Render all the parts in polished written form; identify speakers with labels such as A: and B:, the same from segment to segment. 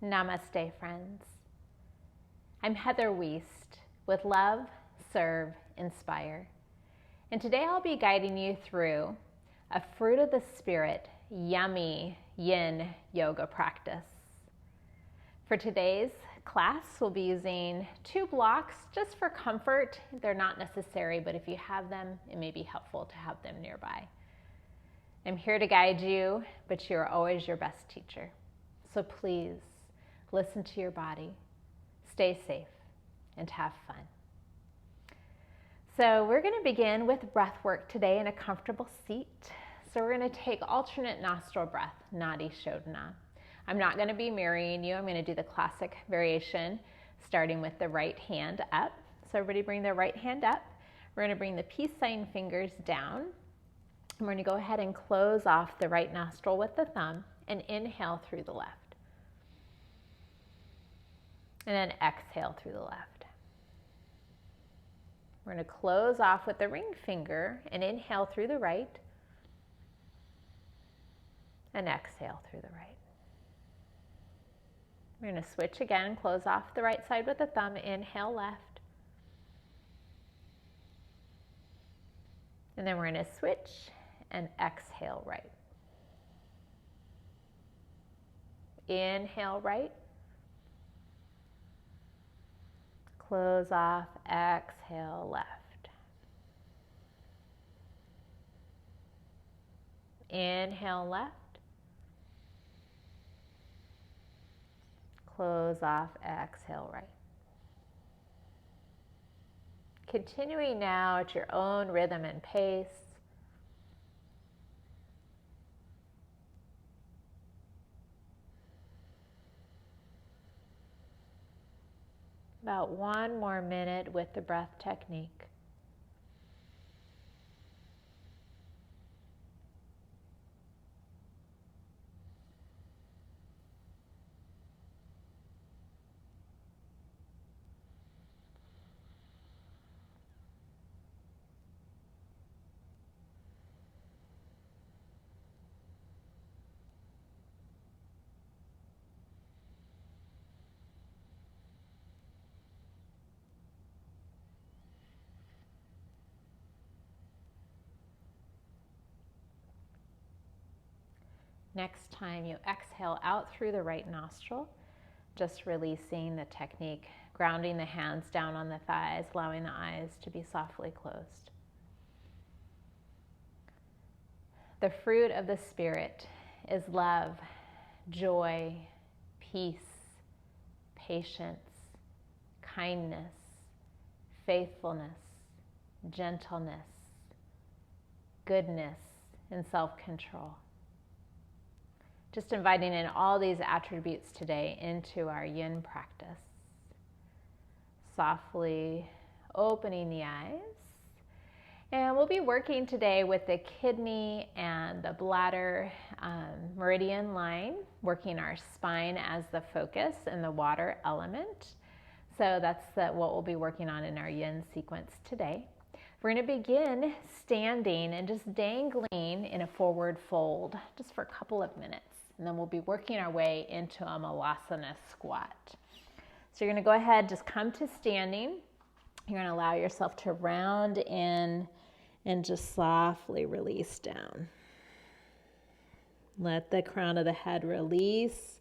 A: Namaste, friends. I'm Heather Wiest with Love Serve Inspire. And today I'll be guiding you through a fruit of the spirit, yummy yin yoga practice. For today's class, we'll be using 2 blocks just for comfort. They're not necessary, but if you have them, it may be helpful to have them nearby. I'm here to guide you, but you're always your best teacher. So please listen to your body, stay safe, and have fun. So we're going to begin with breath work today in a comfortable seat. So we're going to take alternate nostril breath, Nadi Shodhana. I'm not going to be mirroring you. I'm going to do the classic variation, starting with the right hand up. So everybody bring their right hand up. We're going to bring the peace sign fingers down. And we're going to go ahead and close off the right nostril with the thumb and inhale through the left. And then exhale through the left. We're going to close off with the ring finger and inhale through the right. And exhale through the right. We're going to switch again, close off the right side with the thumb, inhale left. And then we're going to switch and exhale right. Inhale right. Close off, exhale left. Inhale left. Close off, exhale right. Continuing now at your own rhythm and pace. About 1 more minute with the breath technique. Next time you exhale out through the right nostril, just releasing the technique, grounding the hands down on the thighs, allowing the eyes to be softly closed. The fruit of the Spirit is love, joy, peace, patience, kindness, faithfulness, gentleness, goodness, and self-control. Just inviting in all these attributes today into our yin practice. Softly opening the eyes. And we'll be working today with the kidney and the bladder meridian line, working our spine as the focus and the water element. So that's what we'll be working on in our yin sequence today. We're going to begin standing and just dangling in a forward fold just for a couple of minutes. And then we'll be working our way into a Malasana Squat. So you're going to go ahead, just come to standing. You're going to allow yourself to round in and just softly release down. Let the crown of the head release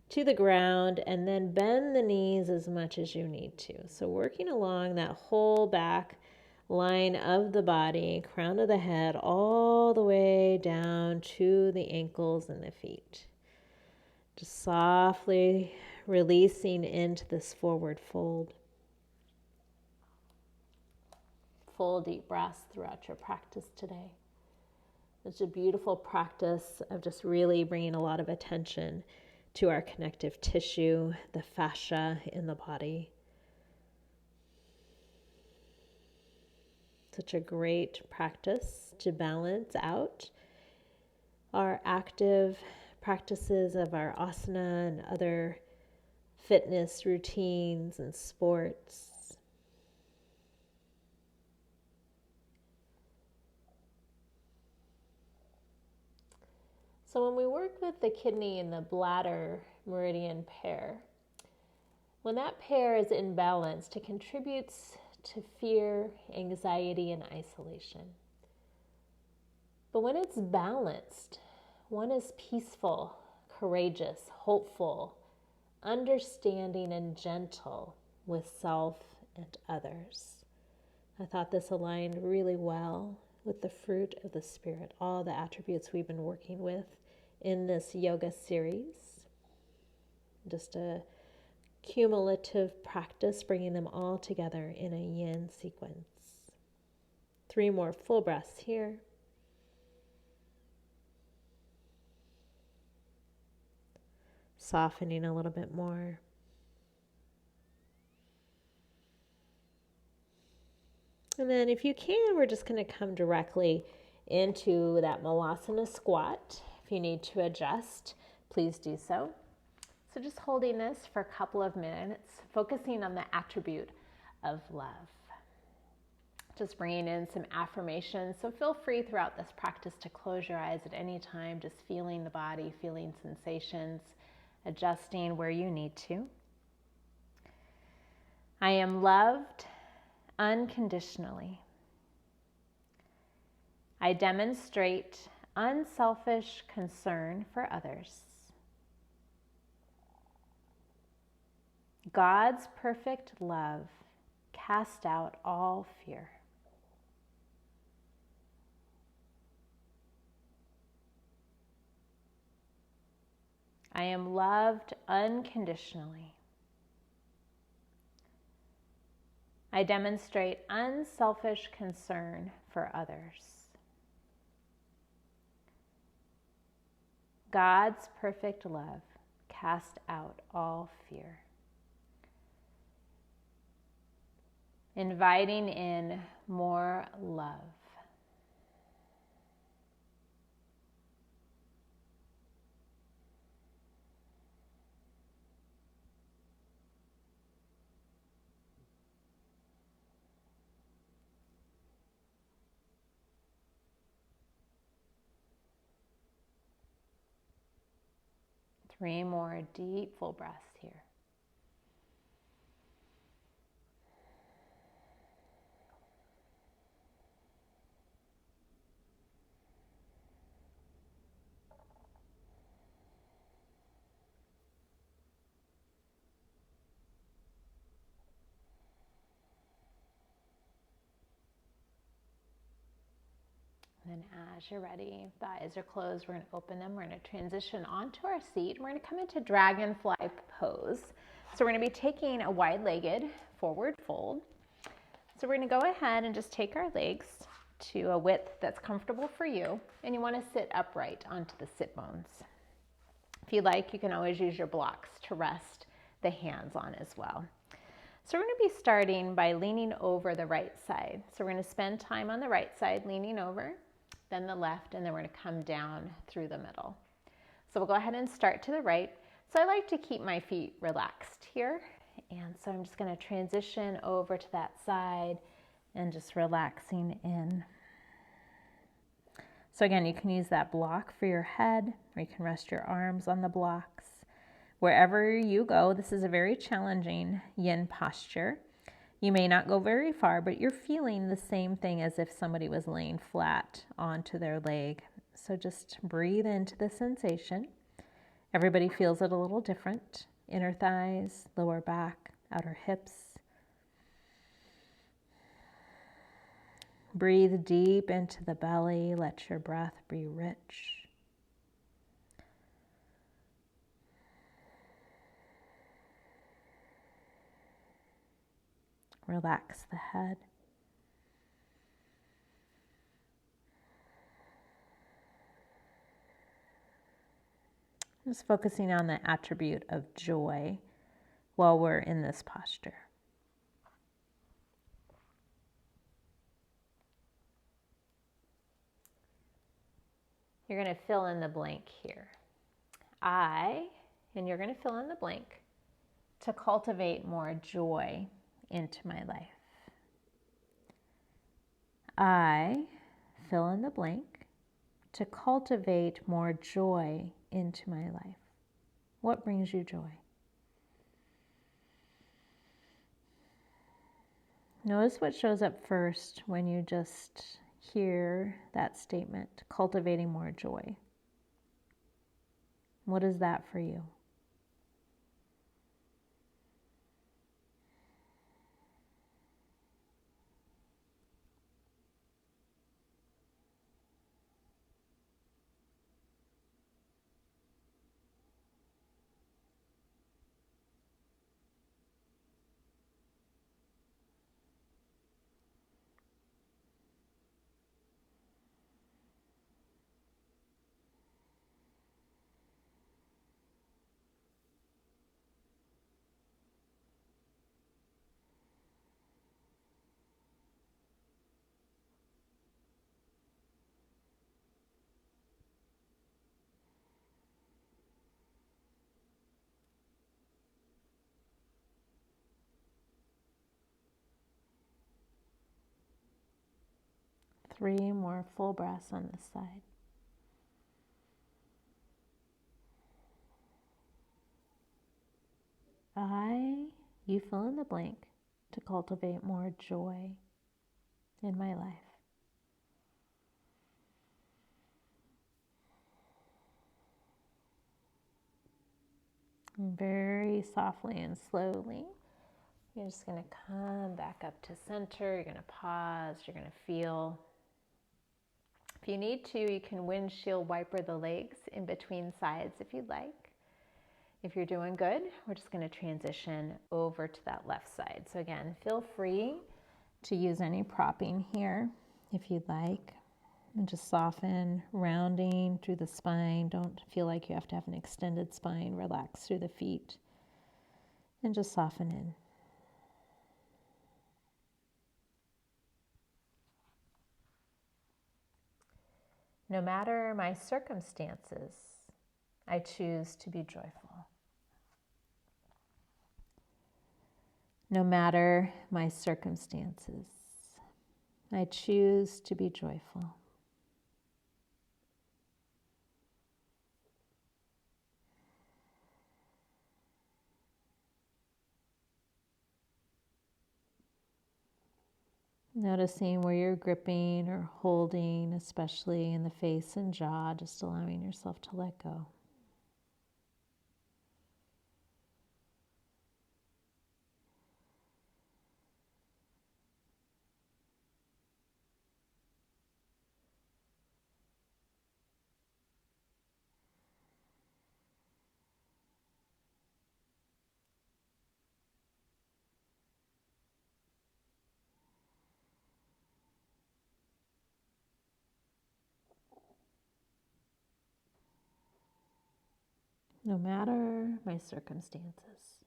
A: to the ground and then bend the knees as much as you need to. So working along that whole back line of the body, crown of the head, all the way down to the ankles and the feet. Just softly releasing into this forward fold. Full deep breaths throughout your practice today. It's a beautiful practice of just really bringing a lot of attention to our connective tissue, the fascia in the body. Such a great practice to balance out our active practices of our asana and other fitness routines and sports. So when we work with the kidney and the bladder meridian pair. When that pair is imbalanced, it contributes to fear, anxiety, and isolation. But when it's balanced, one is peaceful, courageous, hopeful, understanding, and gentle with self and others. I thought this aligned really well with the fruit of the Spirit, all the attributes we've been working with in this yoga series. Just a cumulative practice, bringing them all together in a yin sequence. 3 more full breaths here. Softening a little bit more. And then if you can, we're just going to come directly into that Malasana Squat. If you need to adjust, please do so. So just holding this for a couple of minutes, focusing on the attribute of love. Just bringing in some affirmations. So feel free throughout this practice to close your eyes at any time, just feeling the body, feeling sensations, adjusting where you need to. I am loved unconditionally. I demonstrate unselfish concern for others. God's perfect love casts out all fear. I am loved unconditionally. I demonstrate unselfish concern for others. God's perfect love casts out all fear. Inviting in more love. Three more deep full breaths here. And then as you're ready, if the eyes are closed, we're going to open them. We're going to transition onto our seat. We're going to come into Dragonfly Pose. So we're going to be taking a wide-legged forward fold. So we're going to go ahead and just take our legs to a width that's comfortable for you. And you want to sit upright onto the sit bones. If you like, you can always use your blocks to rest the hands on as well. So we're going to be starting by leaning over the right side. So we're going to spend time on the right side, leaning over, then the left, and then we're going to come down through the middle. So we'll go ahead and start to the right. So I like to keep my feet relaxed here. And so I'm just going to transition over to that side and just relaxing in. So again, you can use that block for your head, or you can rest your arms on the blocks. Wherever you go, this is a very challenging yin posture. You may not go very far, but you're feeling the same thing as if somebody was laying flat onto their leg. So just breathe into the sensation. Everybody feels it a little different. Inner thighs, lower back, outer hips. Breathe deep into the belly. Let your breath be rich. Relax the head. Just focusing on the attribute of joy while we're in this posture. You're going to fill in the blank here. And you're going to fill in the blank to cultivate more joy into my life. I fill in the blank to cultivate more joy into my life. What brings you joy? Notice what shows up first when you just hear that statement, cultivating more joy. What is that for you? Three more full breaths on this side. You fill in the blank to cultivate more joy in my life. And very softly and slowly, you're just going to come back up to center. You're going to pause. You're going to feel. If you need to, you can windshield wiper the legs in between sides if you'd like. If you're doing good, we're just going to transition over to that left side. So again, feel free to use any propping here if you'd like. And just soften, rounding through the spine. Don't feel like you have to have an extended spine. Relax through the feet. And just soften in. No matter my circumstances, I choose to be joyful. No matter my circumstances, I choose to be joyful. Noticing where you're gripping or holding, especially in the face and jaw, just allowing yourself to let go. No matter my circumstances,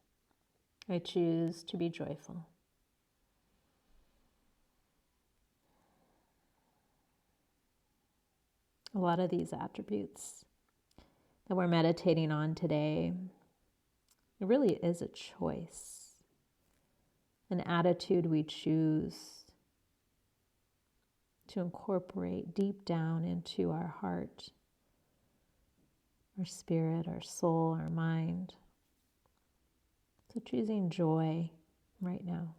A: I choose to be joyful. A lot of these attributes that we're meditating on today, it really is a choice, an attitude we choose to incorporate deep down into our heart, our spirit, our soul, our mind. So choosing joy right now.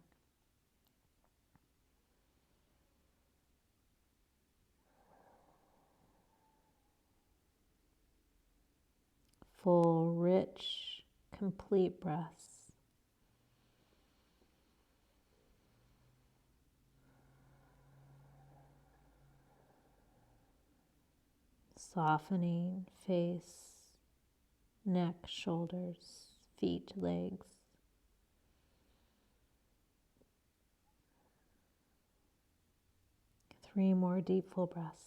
A: Full, rich, complete breaths. Softening face, neck, shoulders, feet, legs. Three more deep, full breaths.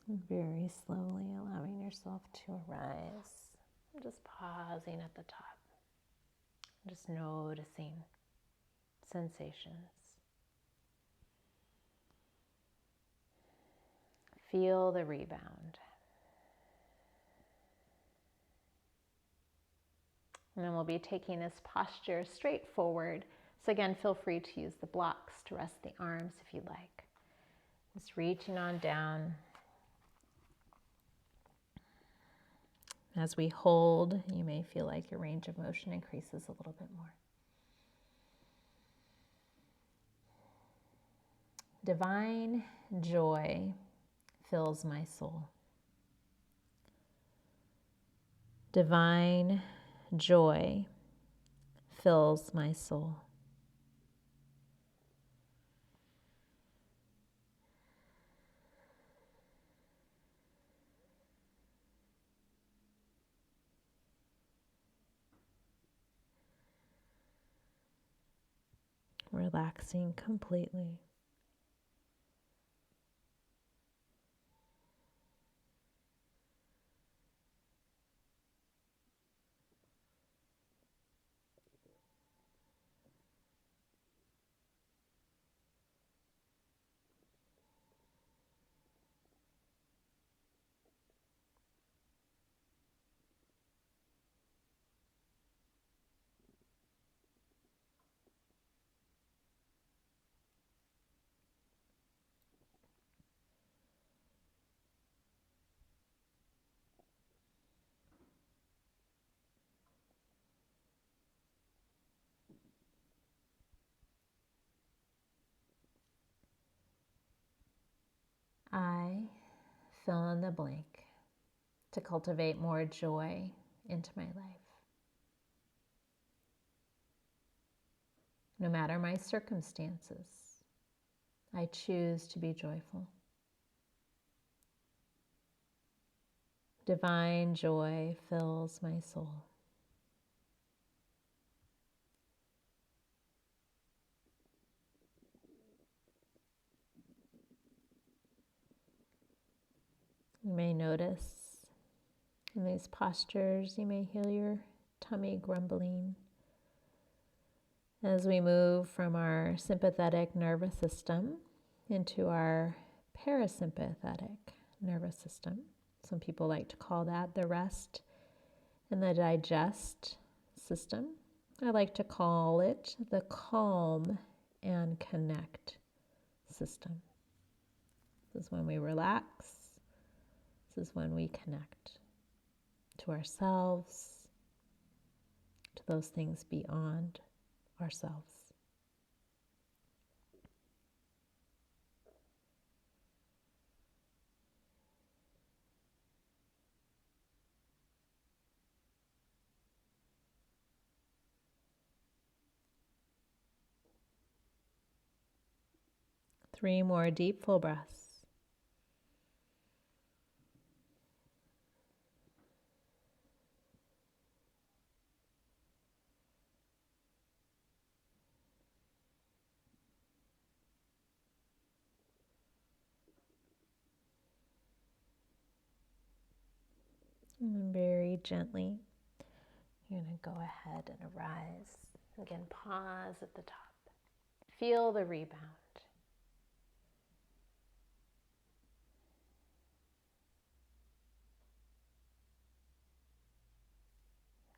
A: And very slowly allowing yourself to arise. Just pausing at the top. Just noticing sensations. Feel the rebound. And then we'll be taking this posture straight forward. So again, feel free to use the blocks to rest the arms if you'd like. Just reaching on down. As we hold, you may feel like your range of motion increases a little bit more. Divine joy fills my soul. Divine joy fills my soul. Relaxing completely. I fill in the blank to cultivate more joy into my life. No matter my circumstances, I choose to be joyful. Divine joy fills my soul. You may notice in these postures, you may hear your tummy grumbling as we move from our sympathetic nervous system into our parasympathetic nervous system. Some people like to call that the rest and the digest system. I like to call it the calm and connect system. This is when we relax. This is when we connect to ourselves, to those things beyond ourselves. Three more deep, full breaths. And then very gently, you're going to go ahead and arise. Again, pause at the top. Feel the rebound.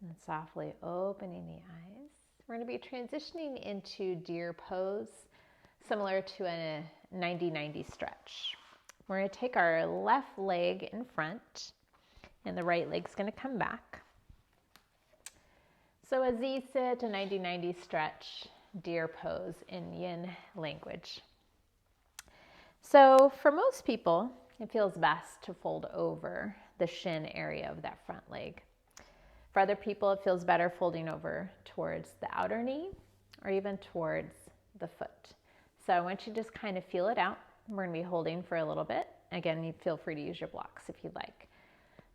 A: And softly opening the eyes. We're going to be transitioning into deer pose, similar to a 90-90 stretch. We're going to take our left leg in front, and the right leg's going to come back. So a Z-sit, a 90-90 stretch, deer pose in yin language. So for most people, it feels best to fold over the shin area of that front leg. For other people, it feels better folding over towards the outer knee or even towards the foot. So I want you to just kind of feel it out. We're going to be holding for a little bit. Again, you feel free to use your blocks if you'd like.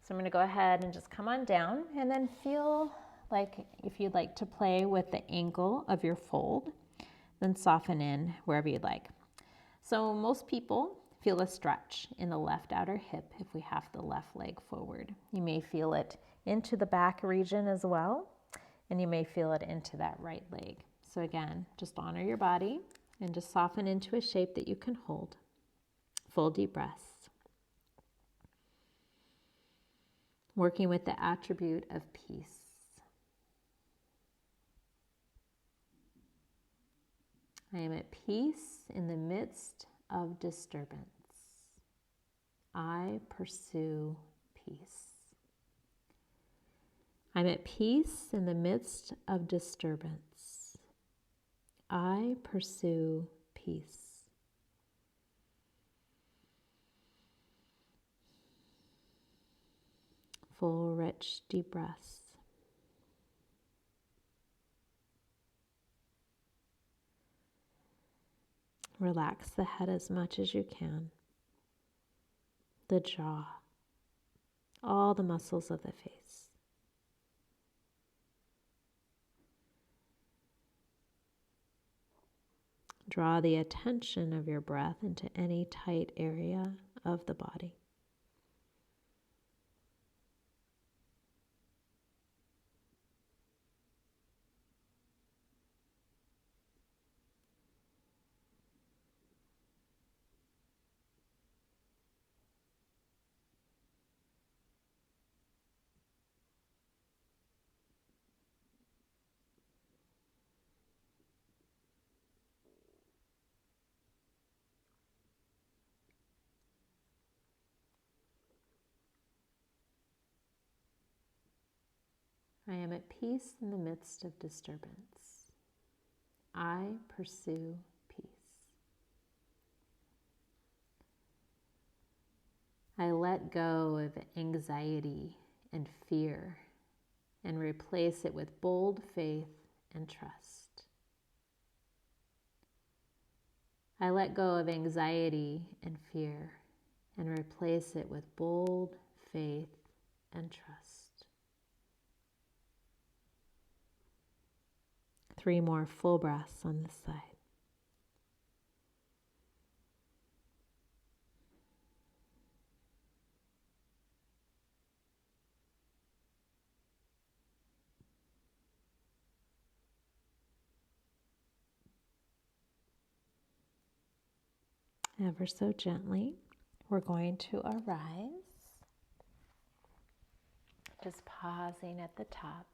A: So I'm going to go ahead and just come on down and then feel like if you'd like to play with the angle of your fold, then soften in wherever you'd like. So most people feel a stretch in the left outer hip if we have the left leg forward. You may feel it into the back region as well, and you may feel it into that right leg. So again, just honor your body and just soften into a shape that you can hold. Full deep breaths. Working with the attribute of peace. I am at peace in the midst of disturbance. I pursue peace. I'm at peace in the midst of disturbance. I pursue peace. Full, rich, deep breaths. Relax the head as much as you can, the jaw, all the muscles of the face. Draw the attention of your breath into any tight area of the body. I am at peace in the midst of disturbance. I pursue peace. I let go of anxiety and fear and replace it with bold faith and trust. I let go of anxiety and fear and replace it with bold faith and trust. 3 more full breaths on this side. Ever so gently, we're going to arise. Just pausing at the top.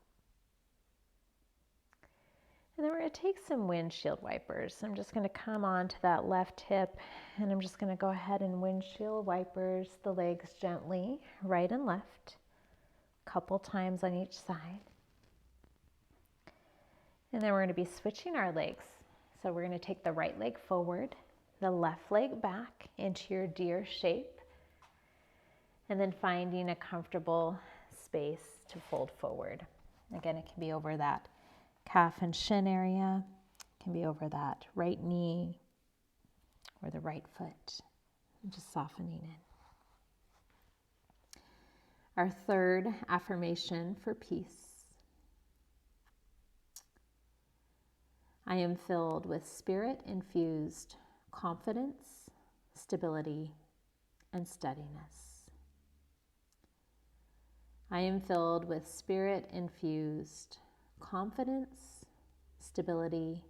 A: And then we're going to take some windshield wipers. I'm just going to come onto that left hip and I'm just going to go ahead and windshield wipers the legs gently, right and left, a couple times on each side. And then we're going to be switching our legs. So we're going to take the right leg forward, the left leg back into your deer shape, and then finding a comfortable space to fold forward. Again, it can be over that calf and shin area, it can be over that right knee or the right foot, and just softening in. Our third affirmation for peace. I am filled with spirit-infused confidence, stability, and steadiness. I am filled with spirit-infused confidence, stability,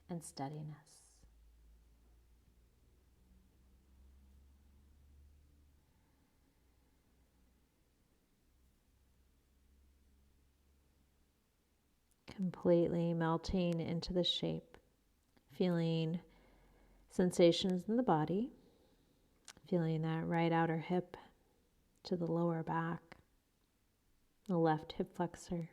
A: and steadiness. Completely melting into the shape, feeling sensations in the body, feeling that right outer hip to the lower back, the left hip flexor.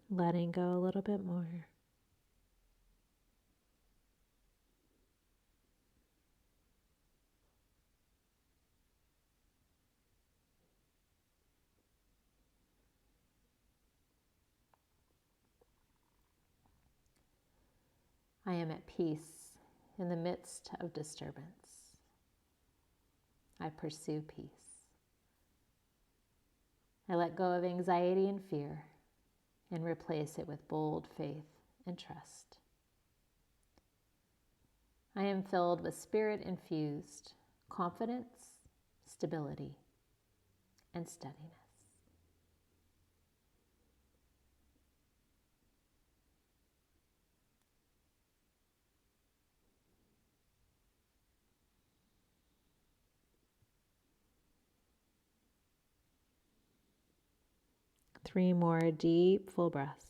A: Letting go a little bit more. I am at peace in the midst of disturbance. I pursue peace. I let go of anxiety and fear and replace it with bold faith and trust. I am filled with spirit-infused confidence, stability, and steadiness. 3 more deep, full breaths.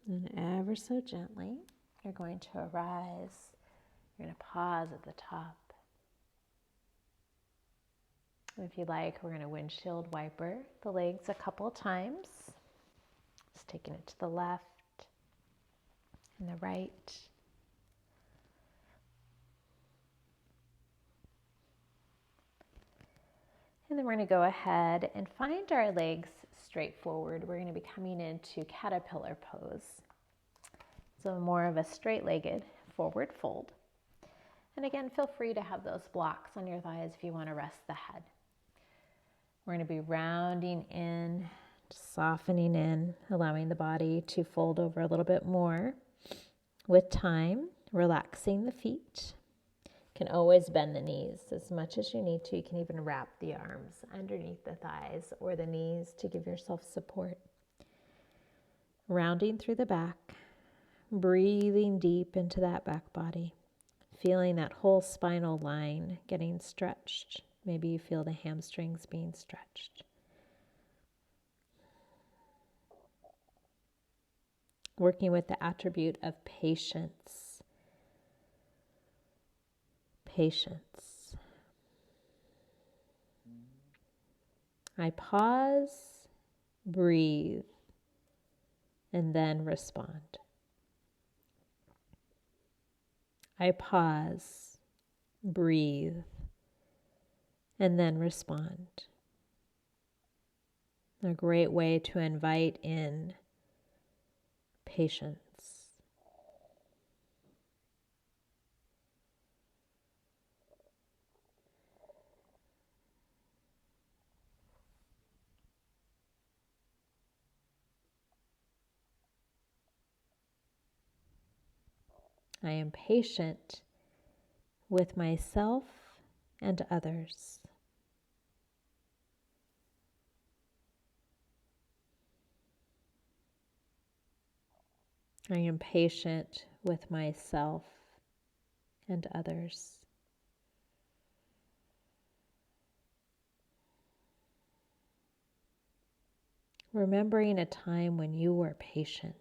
A: And ever so gently, you're going to arise. You're going to pause at the top. And if you like, we're going to windshield wiper the legs a couple of times. Just taking it to the left and the right. And then we're going to go ahead and find our legs straight forward. We're going to be coming into caterpillar pose. So more of a straight-legged forward fold. And again, feel free to have those blocks on your thighs if you want to rest the head. We're going to be rounding in, softening in, allowing the body to fold over a little bit more. With time, relaxing the feet. You can always bend the knees as much as you need to. You can even wrap the arms underneath the thighs or the knees to give yourself support. Rounding through the back, breathing deep into that back body. Feeling that whole spinal line getting stretched. Maybe you feel the hamstrings being stretched. Working with the attribute of patience. Patience. I pause, breathe, and then respond. I pause, breathe, and then respond. A great way to invite in patience. I am patient with myself and others. I am patient with myself and others. Remembering a time when you were patient.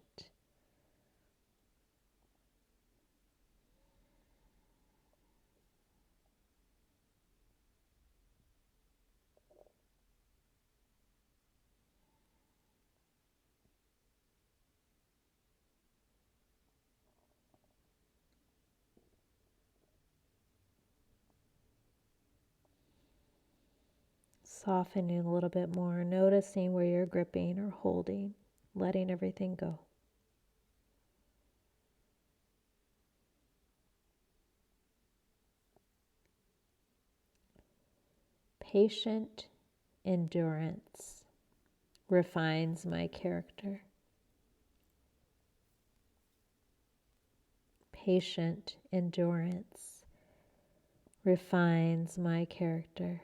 A: Softening a little bit more, noticing where you're gripping or holding, letting everything go. Patient endurance refines my character. Patient endurance refines my character.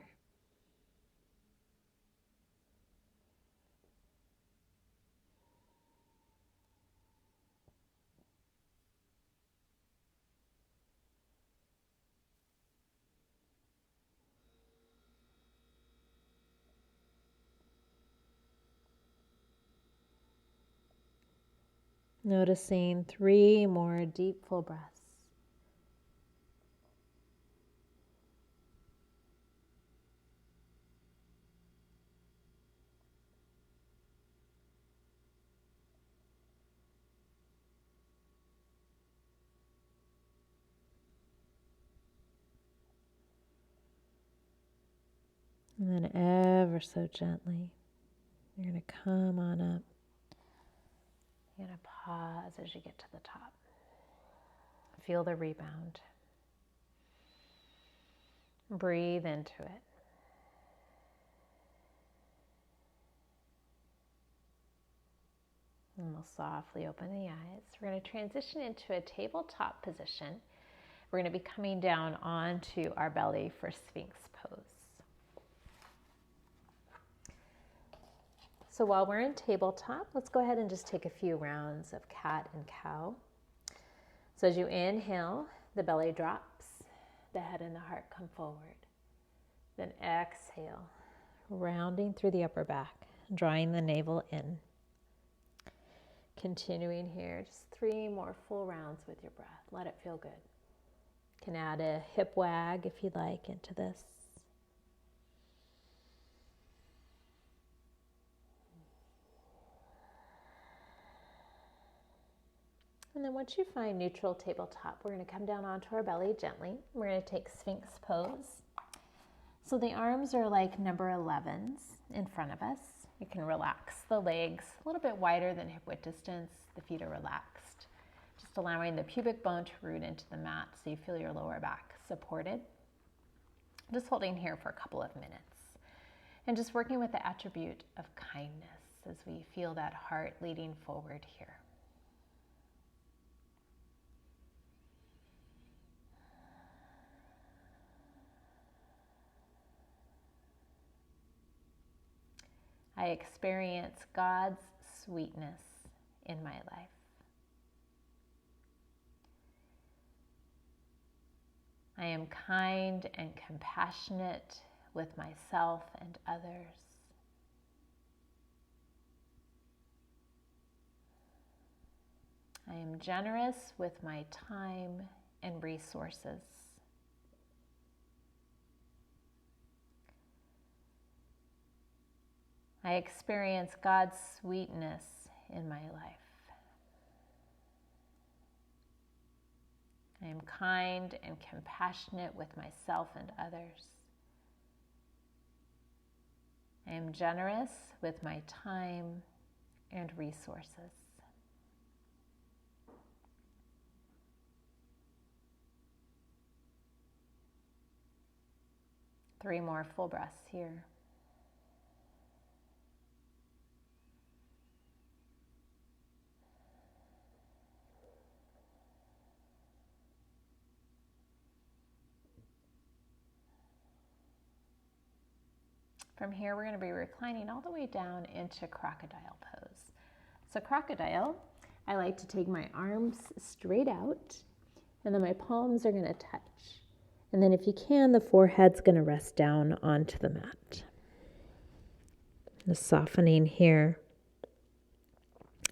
A: Noticing 3 more deep, full breaths. And then ever so gently, you're going to come on up. You're going to pause as you get to the top. Feel the rebound. Breathe into it. And we'll softly open the eyes. We're going to transition into a tabletop position. We're going to be coming down onto our belly for Sphinx Pose. So while we're in tabletop, let's go ahead and just take a few rounds of cat and cow. So as you inhale, the belly drops, the head and the heart come forward. Then exhale, rounding through the upper back, drawing the navel in. Continuing here, just 3 more full rounds with your breath. Let it feel good. You can add a hip wag if you'd like into this. And then once you find neutral tabletop, we're going to come down onto our belly gently. We're going to take Sphinx Pose. So the arms are like number 11s in front of us. You can relax the legs a little bit wider than hip width distance. The feet are relaxed. Just allowing the pubic bone to root into the mat so you feel your lower back supported. Just holding here for a couple of minutes. And just working with the attribute of kindness as we feel that heart leading forward here. I experience God's sweetness in my life. I am kind and compassionate with myself and others. I am generous with my time and resources. I experience God's sweetness in my life. I am kind and compassionate with myself and others. I am generous with my time and resources. Three more full breaths here. From here, we're going to be reclining all the way down into crocodile pose. So crocodile, I like to take my arms straight out, and then my palms are going to touch. And then if you can, the forehead's going to rest down onto the mat. Just softening here,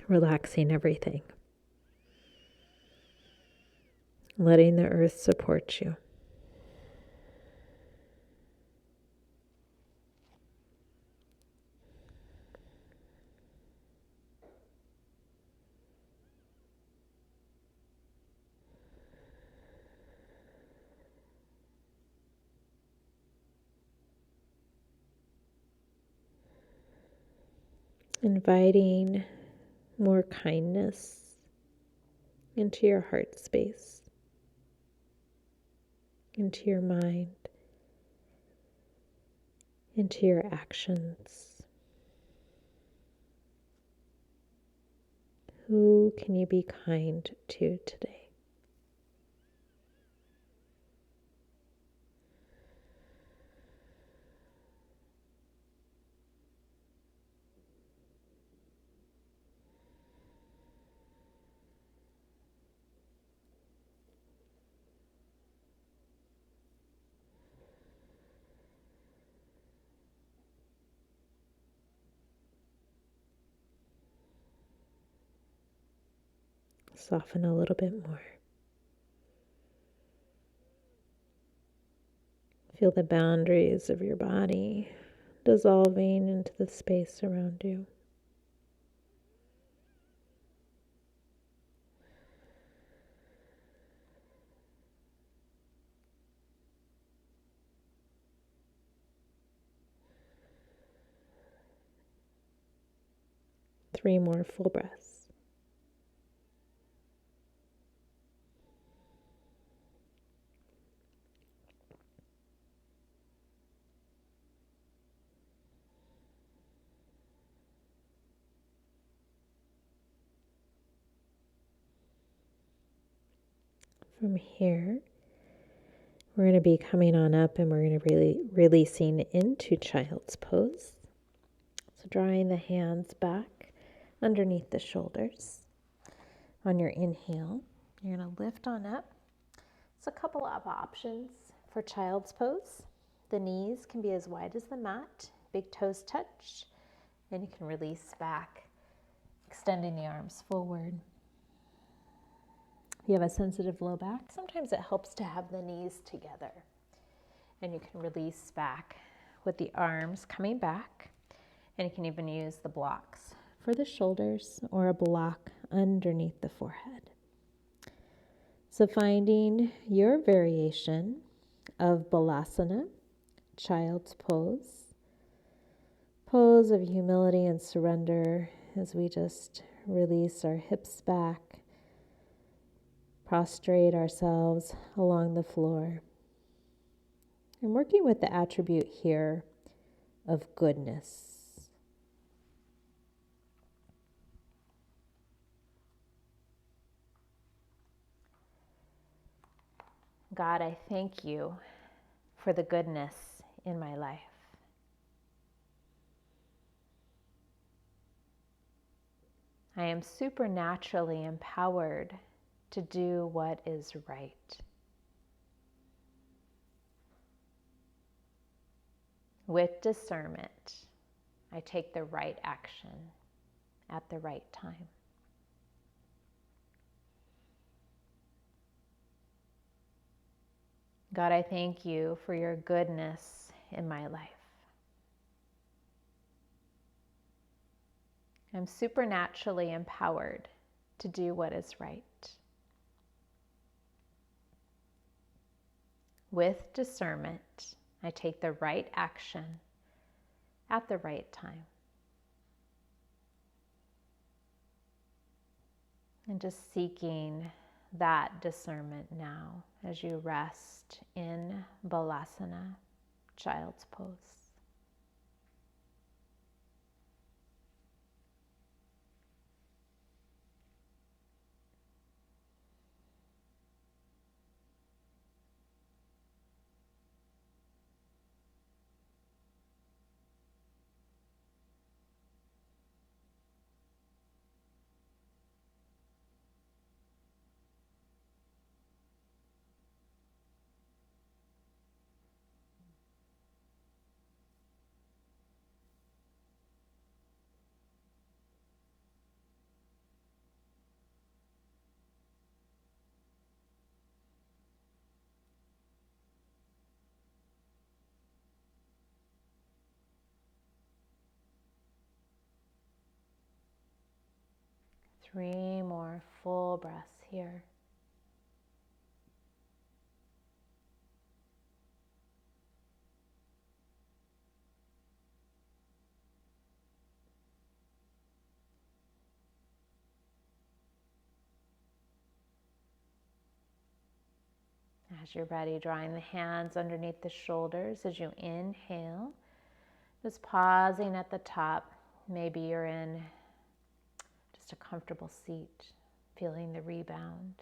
A: relaxing everything. Letting the earth support you. Inviting more kindness into your heart space, into your mind, into your actions. Who can you be kind to today? Soften a little bit more. Feel the boundaries of your body dissolving into the space around you. Three more full breaths. From here, we're going to be coming on up and we're going to really releasing into child's pose. So drawing the hands back underneath the shoulders. On your inhale, you're going to lift on up. It's a couple of options for child's pose. The knees can be as wide as the mat, big toes touch, and you can release back, extending the arms forward. If you have a sensitive low back, sometimes it helps to have the knees together. And you can release back with the arms coming back. And you can even use the blocks for the shoulders or a block underneath the forehead. So finding your variation of Balasana, child's pose, pose of humility and surrender as we just release our hips back, prostrate ourselves along the floor. And working with the attribute here of goodness. God, I thank you for the goodness in my life. I am supernaturally empowered to do what is right. With discernment, I take the right action at the right time. God, I thank you for your goodness in my life. I'm supernaturally empowered to do what is right. With discernment, I take the right action at the right time. And just seeking that discernment now as you rest in Balasana, child's pose. Three more full breaths here. As you're ready, drawing the hands underneath the shoulders as you inhale. Just pausing at the top. Maybe you're in just a comfortable seat, feeling the rebound.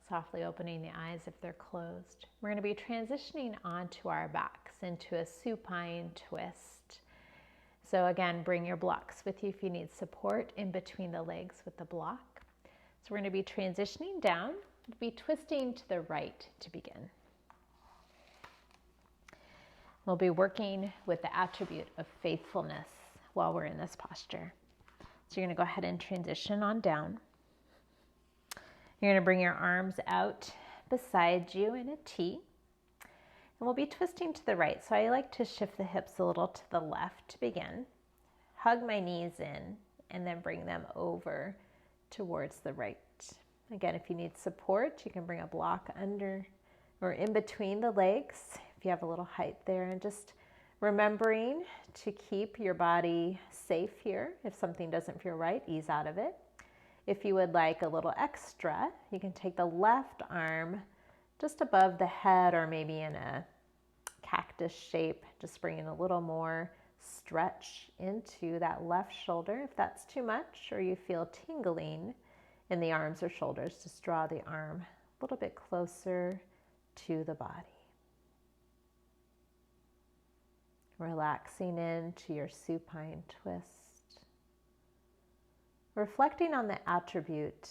A: Softly opening the eyes if they're closed. We're going to be transitioning onto our backs into a supine twist. So again, bring your blocks with you if you need support in between the legs with the block. So we're going to be transitioning down. We'll be twisting to the right to begin. We'll be working with the attribute of faithfulness while we're in this posture. So you're going to go ahead and transition on down. You're going to bring your arms out beside you in a T. And we'll be twisting to the right. So I like to shift the hips a little to the left to begin. Hug my knees in and then bring them over towards the right. Again, if you need support, you can bring a block under or in between the legs if you have a little height there. And just remembering to keep your body safe here. If something doesn't feel right, ease out of it. If you would like a little extra, you can take the left arm just above the head or maybe in a cactus shape, just bringing a little more stretch into that left shoulder. If that's too much or you feel tingling in the arms or shoulders, just draw the arm a little bit closer to the body. Relaxing into your supine twist. Reflecting on the attribute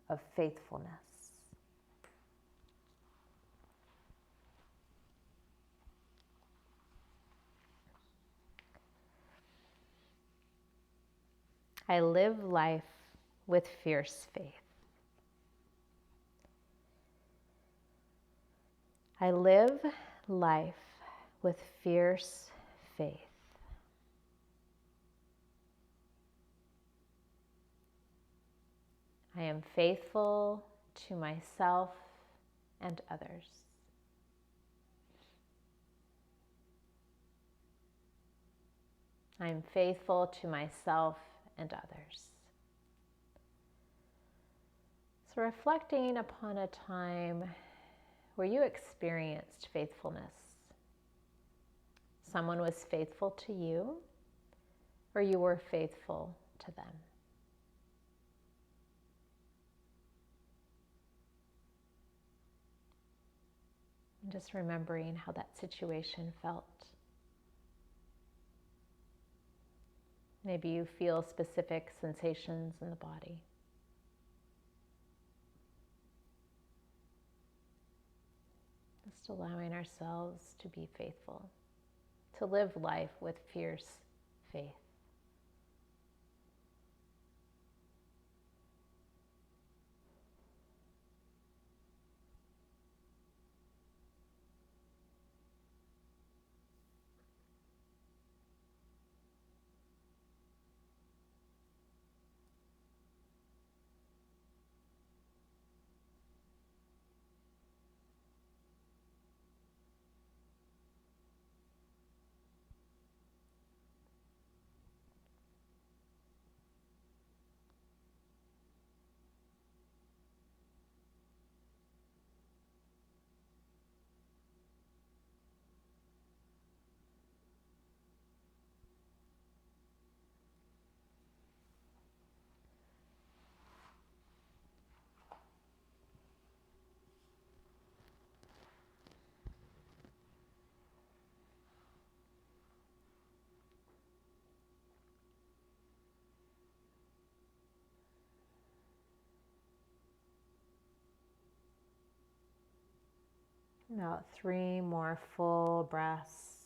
A: of faithfulness. I live life with fierce faith. I live life with fierce faith. I am faithful to myself and others. I am faithful to myself and others. So reflecting upon a time where you experienced faithfulness. Someone was faithful to you, or you were faithful to them. And just remembering how that situation felt. Maybe you feel specific sensations in the body. Just allowing ourselves to be faithful, to live life with fierce faith. About 3 more full breaths.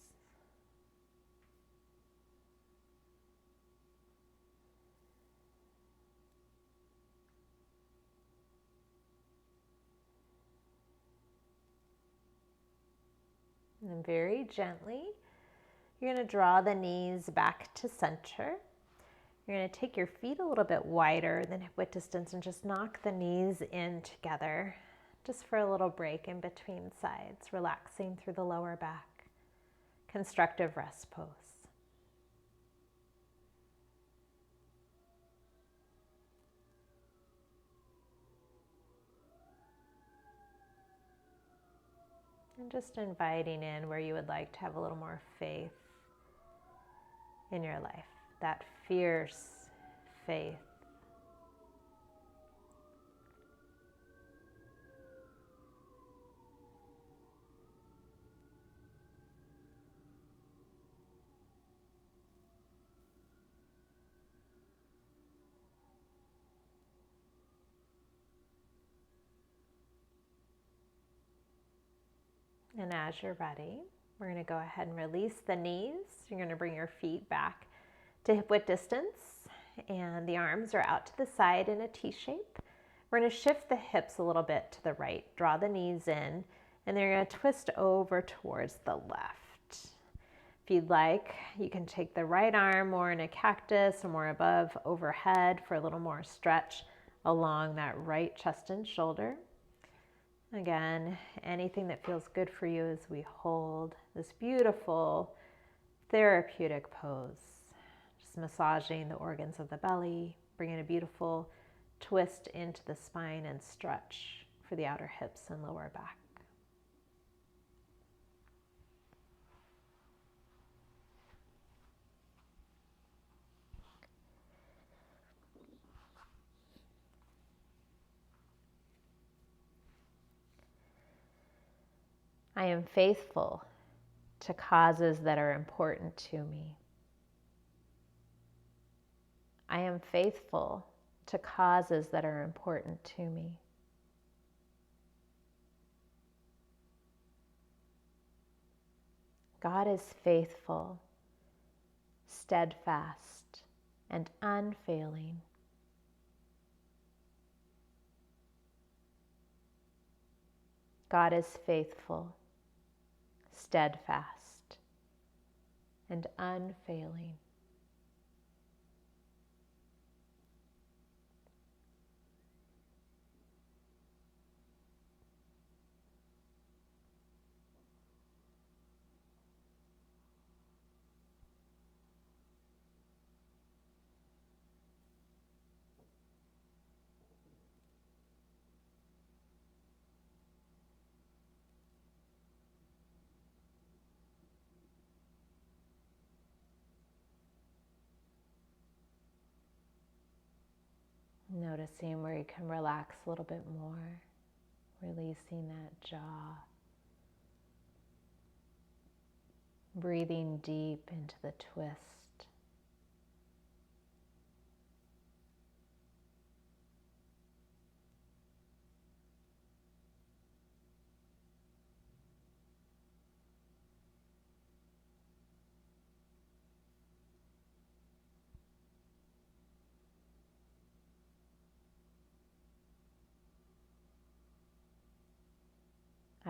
A: And then very gently, you're going to draw the knees back to center. You're going to take your feet a little bit wider than hip width distance and just knock the knees in together, just for a little break in between sides, relaxing through the lower back. Constructive rest pose. And just inviting in where you would like to have a little more faith in your life, that fierce faith. And as you're ready, we're going to go ahead and release the knees. You're going to bring your feet back to hip width distance, and the arms are out to the side in a T shape. We're going to shift the hips a little bit to the right, draw the knees in, and then you're going to twist over towards the left. If you'd like, you can take the right arm more in a cactus or more above overhead for a little more stretch along that right chest and shoulder. Again, anything that feels good for you as we hold this beautiful therapeutic pose. Just massaging the organs of the belly, bringing a beautiful twist into the spine and stretch for the outer hips and lower back. I am faithful to causes that are important to me. I am faithful to causes that are important to me. God is faithful, steadfast, and unfailing. God is faithful, steadfast, and unfailing. Noticing where you can relax a little bit more, releasing that jaw. Breathing deep into the twist.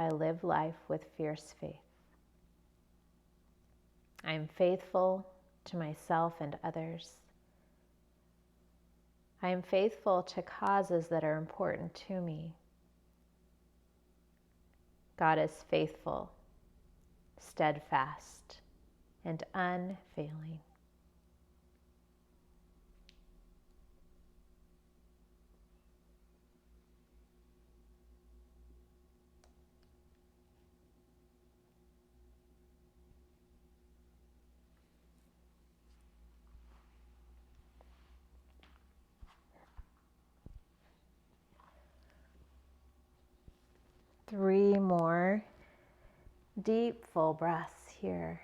A: I live life with fierce faith. I am faithful to myself and others. I am faithful to causes that are important to me. God is faithful, steadfast, and unfailing. Three more deep, full breaths here.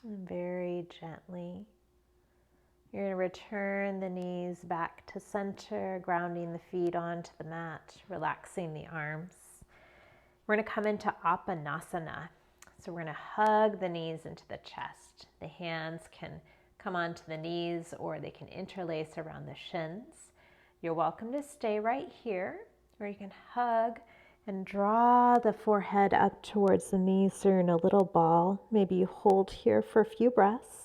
A: And very gently, you're going to return the knees back to center, grounding the feet onto the mat, relaxing the arms. We're going to come into Apanasana. So we're going to hug the knees into the chest. The hands can come onto the knees or they can interlace around the shins. You're welcome to stay right here, or you can hug and draw the forehead up towards the knees so you're in a little ball. Maybe you hold here for a few breaths.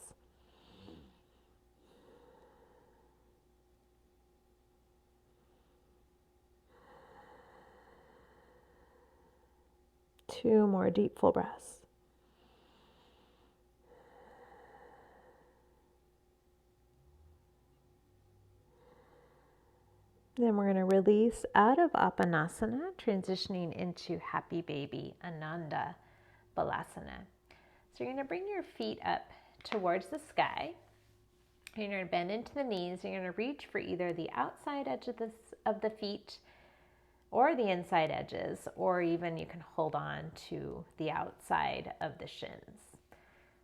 A: Two more deep, full breaths. Then we're going to release out of Apanasana, transitioning into Happy Baby, Ananda, Balasana. So you're going to bring your feet up towards the sky. You're going to bend into the knees. You're going to reach for either the outside edge of the feet or the inside edges, or even you can hold on to the outside of the shins.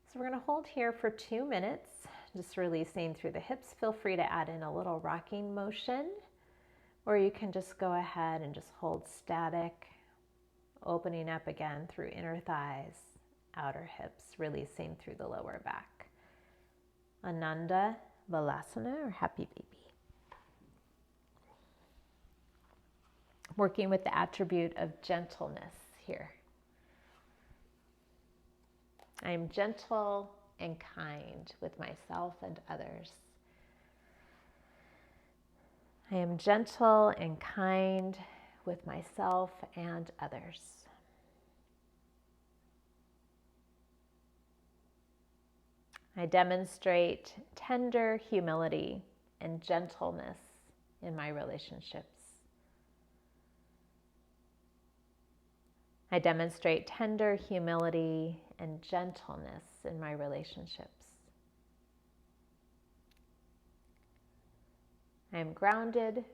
A: So we're going to hold here for 2 minutes, just releasing through the hips. Feel free to add in a little rocking motion, or you can just go ahead and just hold static, opening up again through inner thighs, outer hips, releasing through the lower back. Ananda, Balasana, or Happy Baby. Working with the attribute of gentleness here. I am gentle and kind with myself and others. I am gentle and kind with myself and others. I demonstrate tender humility and gentleness in my relationships. I demonstrate tender humility and gentleness in my relationships. I am grounded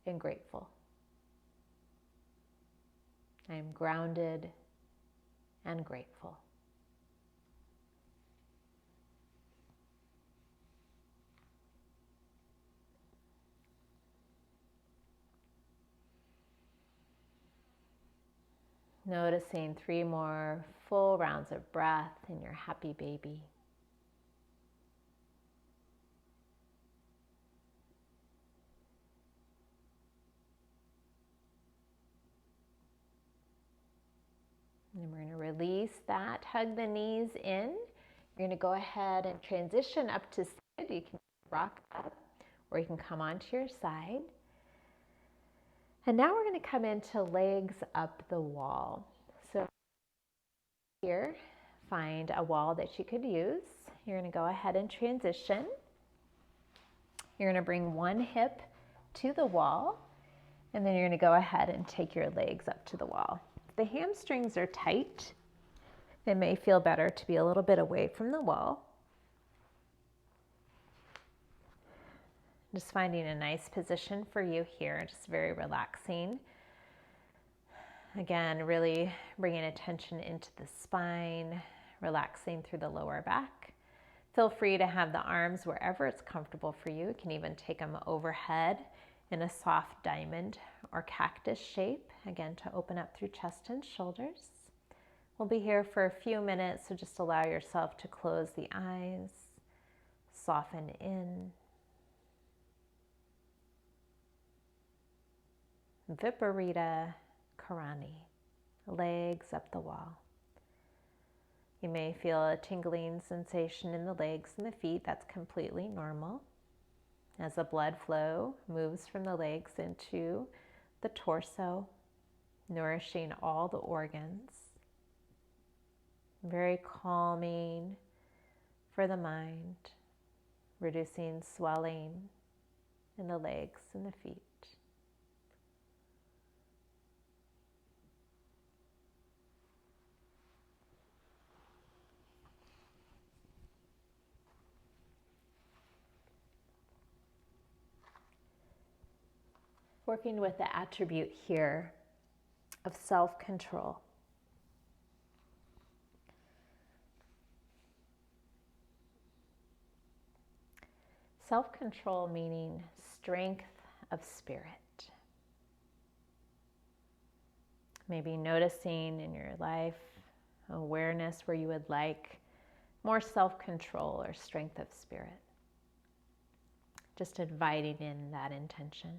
A: and grateful. I am grounded and grateful. Noticing 3 more full rounds of breath in your happy baby. And we're going to release that, hug the knees in. You're going to go ahead and transition up to sit. You can rock up or you can come onto your side. And now we're going to come into legs up the wall. So here, find a wall that you could use. You're going to go ahead and transition. You're going to bring one hip to the wall, and then you're going to go ahead and take your legs up to the wall. If the hamstrings are tight, it may feel better to be a little bit away from the wall. Just finding a nice position for you here, just very relaxing. Again, really bringing attention into the spine, relaxing through the lower back. Feel free to have the arms wherever it's comfortable for you. You can even take them overhead in a soft diamond or cactus shape, again, to open up through chest and shoulders. We'll be here for a few minutes, so just allow yourself to close the eyes, soften in. Viparita Karani, legs up the wall. You may feel a tingling sensation in the legs and the feet. That's completely normal. As the blood flow moves from the legs into the torso, nourishing all the organs. Very calming for the mind, reducing swelling in the legs and the feet. Working with the attribute here of self-control. Self-control meaning strength of spirit. Maybe noticing in your life awareness where you would like more self-control or strength of spirit. Just inviting in that intention.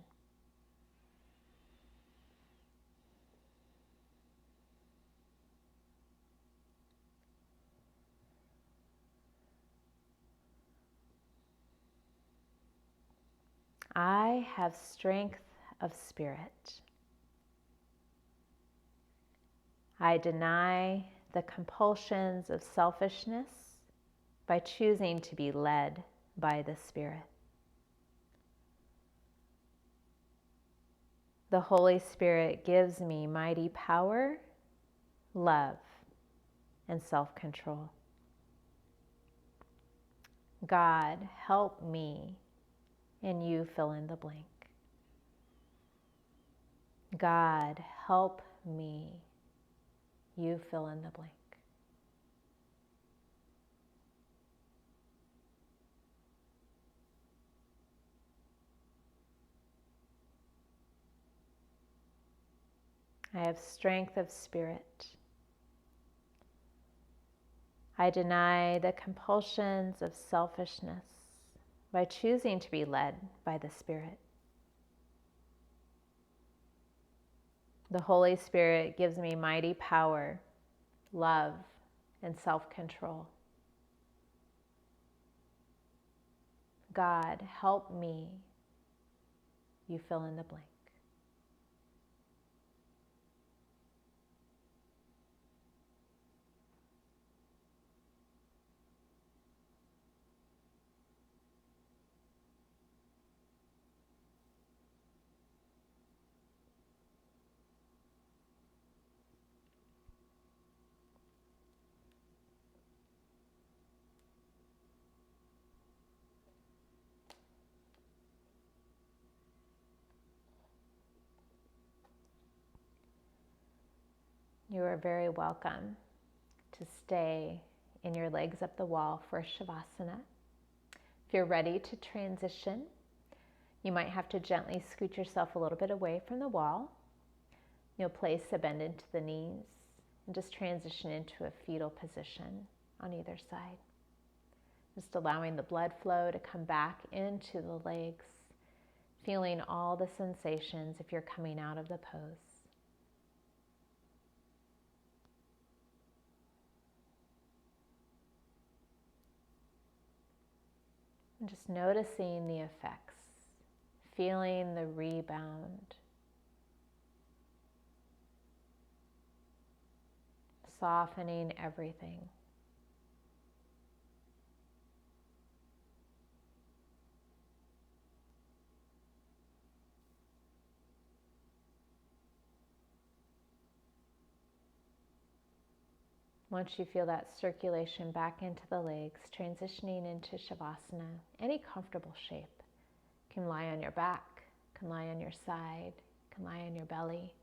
A: I have strength of spirit. I deny the compulsions of selfishness by choosing to be led by the Spirit. The Holy Spirit gives me mighty power, love, and self-control. God, help me, and you fill in the blank. God, help me, you fill in the blank. I have strength of spirit. I deny the compulsions of selfishness by choosing to be led by the Spirit. The Holy Spirit gives me mighty power, love, and self-control. God, help me. You fill in the blank. You are very welcome to stay in your legs up the wall for Savasana. If you're ready to transition, you might have to gently scoot yourself a little bit away from the wall. You'll place a bend into the knees and just transition into a fetal position on either side. Just allowing the blood flow to come back into the legs, feeling all the sensations if you're coming out of the pose. And just noticing the effects, feeling the rebound, softening everything. Once you feel that circulation back into the legs, transitioning into Savasana, any comfortable shape. You can lie on your back, can lie on your side, can lie on your belly.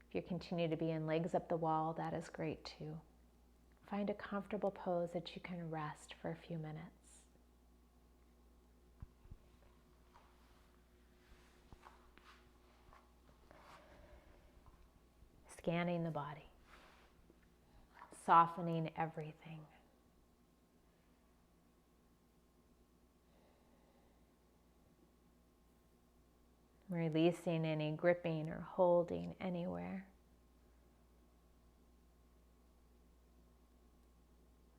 A: If you continue to be in legs up the wall, that is great too. Find a comfortable pose that you can rest for a few minutes. Scanning the body. Softening everything. Releasing any gripping or holding anywhere.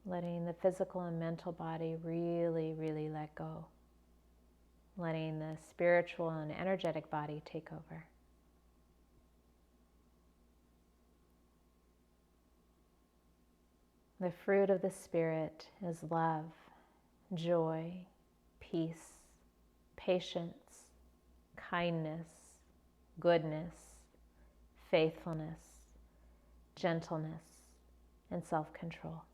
A: Letting the physical and mental body really, really let go. Letting the spiritual and energetic body take over. The fruit of the Spirit is love, joy, peace, patience, kindness, goodness, faithfulness, gentleness, and self-control.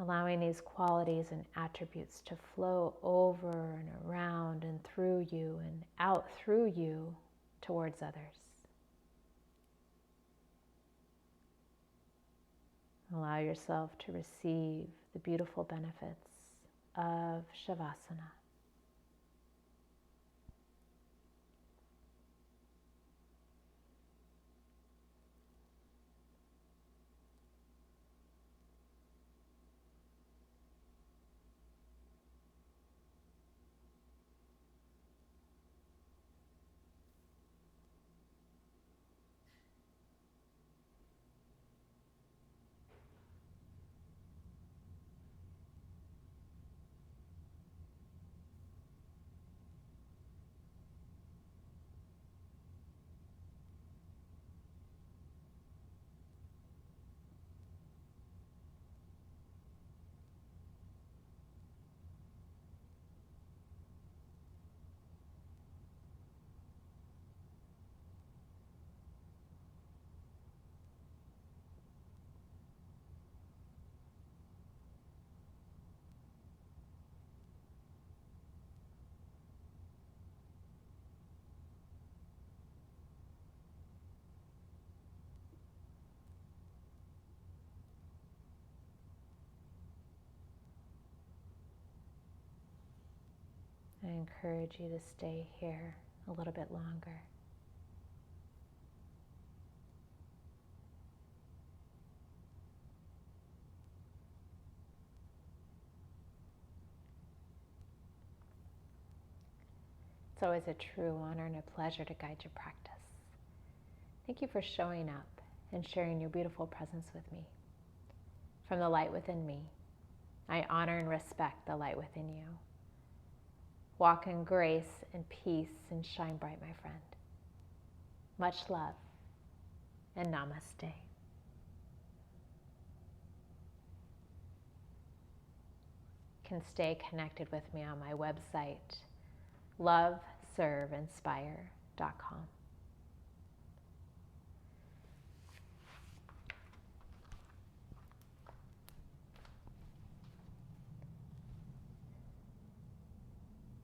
A: Allowing these qualities and attributes to flow over and around and through you and out through you towards others. Allow yourself to receive the beautiful benefits of Savasana. I encourage you to stay here a little bit longer. It's always a true honor and a pleasure to guide your practice. Thank you for showing up and sharing your beautiful presence with me. From the light within me, I honor and respect the light within you. Walk in grace and peace and shine bright, my friend. Much love and namaste. You can stay connected with me on my website, loveserveinspire.com.